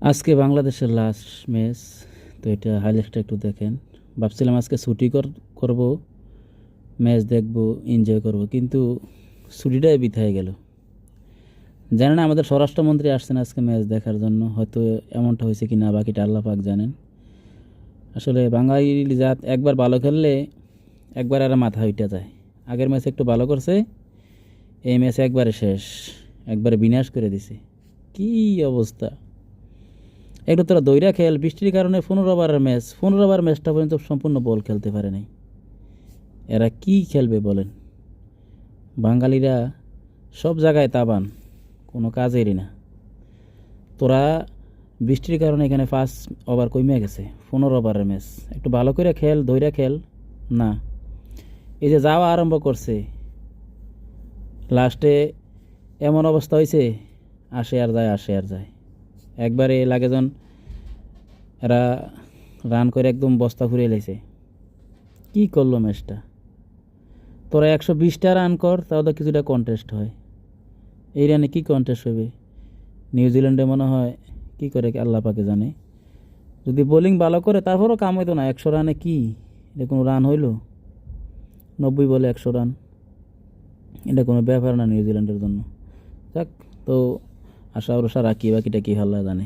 আজকে বাংলাদেশের last match, তো এটা হাইলাইটটা একটু দেখেন। ভাবছিলাম আজকে ছুটি করব, ম্যাচ দেখব, এনজয় করব, কিন্তু ছুটিটাই বিথায় গেল। জানেন না, আমাদের স্বরাষ্ট্রমন্ত্রী আসছেন আজকে ম্যাচ দেখার জন্য, হয়তো এমনটা হয়েছে কি না বাকিটা আল্লাহ পাক জানেন। আসলে বাঙালি জাত একবার ভালো খেললে একবার আর মাথা উঠে যায়। আগের ম্যাচে একটু ভালো করছে, এই ম্যাচে একবারে শেষ, একবারে বিনাশ করে দিছে। কি অবস্থা! একটু তোরা দৈরা খেল, বৃষ্টির কারণে 15 ওভারের ম্যাচ, 15 ওভার ম্যাচটা পর্যন্ত সম্পূর্ণ বল খেলতে পারে নাই। এরা কি খেলবে বলেন? বাঙালিরা সব জায়গায় তাবান, কোনো কাজেরই না। তোরা বৃষ্টির কারণে এখানে 5 ওভার কমে গেছে, 15 ওভারের ম্যাচ, একটু ভালো করে খেল, দৈরা খেল। না, এই যে যাওয়া আরম্ভ করছে, লাস্টে এমন অবস্থা হয়েছে, আসে আর যায়, আসে আর যায়। একবারে লাগে যখন এরা রান করে একদম বস্তা ফুরিয়ে লেছে। কি করলো ম্যাচটা! তোরা 120টা রান কর, তাও তো কিছুটা কন্টেস্ট হয়। এই রানে কি কন্টেস্ট হবে? নিউজিল্যান্ডে মনে হয় কি করে আল্লাহ পাকে জানে। যদি বোলিং ভালো করে তারপরও কাম হইতো না। 100 রানে কি এটা কোনো রান হইল? 90 বলে 100 রান, এটা কোনো ব্যাপার না নিউজিল্যান্ডের জন্য। যাক, তো আশা ভরসা রাখি, বাকিটা কি আল্লাহ জানে।